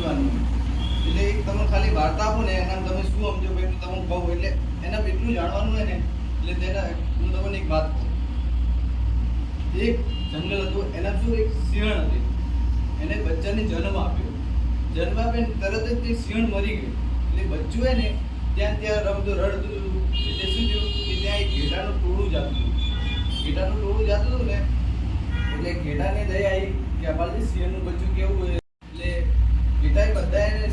સમજવાનું. એટલે એક તમે ખાલી વાર્તા આપો ને એના તમે શું સમજો ભાઈ હું તમને કહું એટલે એના એટલું જાણવાનું હોય ને એટલે તેના હું તમને એક વાત કહું. એક જંગલ હતું એના શું એક સિંહણ હતી એને બચ્ચાને જન્મ આપ્યો. જન્મ આપે તરત જ તે સિંહણ મરી ગઈ. એટલે બચ્ચું હોય ને ત્યાં રમતું રડતું હતું. એટલે શું થયું કે ત્યાં એક ઘેટાનું ટોળું જતું હતું. ઘેટાનું ટોળું જતું હતું ને એટલે ઘેટાને દયા આવી કે અમારે સિંહણનું બચ્ચું કેવું હોય. એટલે ઘેટાએ બધા એને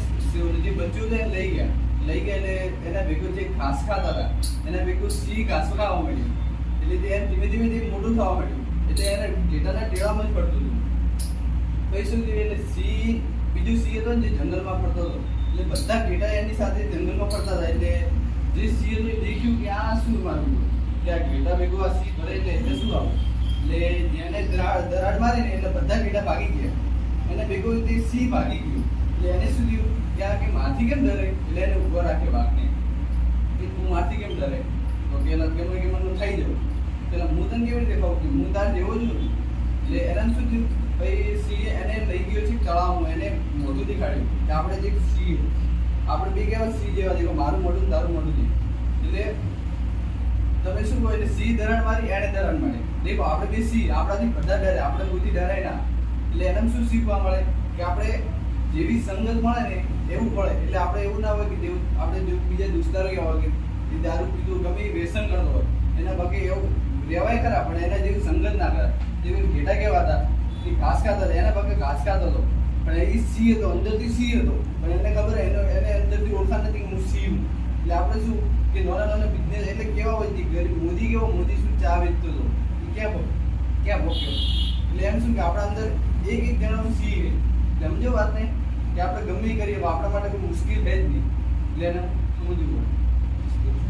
જે બચ્ચું છે લઈ ગયા એટલે એના ભેગું જે ઘાસ ખાતા હતા એના ભેગું સિંહ ઘાસ ખાવા માંડ્યું. એટલે તે ધીમે ધીમે મોટું થવા માંડ્યું. એટલે એને ઘેટાના ટેળામાં જ પડતું હતું. પછી શું થયું એટલે સિંહ બીજું સિંહ હતો ને જે જંગલમાં ફરતો હતો એટલે બધા ઘેટા એની સાથે જંગલમાં ફરતા હતા. એટલે જે સિંહને દેખ્યું કે આ શું મારું એટલે આ ઘેટા ભેગું આ સિંહ ભરે એટલે શું આવે એટલે જેને દરાડ મારી ને એટલે બધા ઘેટા ભાગી ગયા. એને ભેગું તે સિંહ ભાગી ગયું. એટલે એને શું થયું ત્યાં કે મારથી કેમ ડરે એટલે એને ઉભો રાખ્યો વાઘને કે તું મારથી કેમ ડરે તો પેલા કેમ કે મને ખાઈ જાઉં પેલા હું તને કેવી રીતે કહું કે હું તાર જેવો જ છું. એટલે એને શું થયું ભાઈ સિંહ એને લઈ ગયો છે તળાવમાં એને મોઢું દેખાડ્યું કે આપણે જે સિંહ આપણે બે કેવા સિંહ જેવા દેખો મારું મોઢું તારું મોઢું છે. એટલે તમે શું કહો એટલે સિંહ દરાડ મારી એને દરાડ મારે દેખો આપણે બે સિંહ આપણાથી બધા ડરે આપણે કોઈથી ડરાય ના. એટલે એને શું શીખવા મળે કે આપણે જેવી સંગત મળે ને એવું પડે. એટલે આપણે એવું ના હોય કે આપણે જો બીજા દોસ્તારો કેવા હોય કે દારૂ પીધું ગમે વ્યસન કરતો હોય એના ભાગે એવું રહેવાય ખરા પણ એના જેવી સંગત ના કરે. જેવી ઘેટા કેવા હતા કે ઘાસ ખાતા હતા એના ભાગે ઘાસ ખાતો હતો પણ એ સિંહ હતો અંદરથી સિંહ હતો પણ એને ખબર એને અંદરથી ઓળખાણ નથી કે હું સિંહ હું. એટલે આપણે શું કે નાના બિઝનેસ એટલે કેવા હોય છે ગરીબ મોદી કેવો મોદી શું ચા વેચતો હતો એ ક્યાં ભોગ્યો. એટલે એમ શું કે આપણા અંદર એક જણાનું સિંહ સમજો વાત ને કે આપણે ગમે કરીએ આપણા માટે કોઈ મુશ્કેલ છે જ નહીં. એટલે એને સમજવું પડે.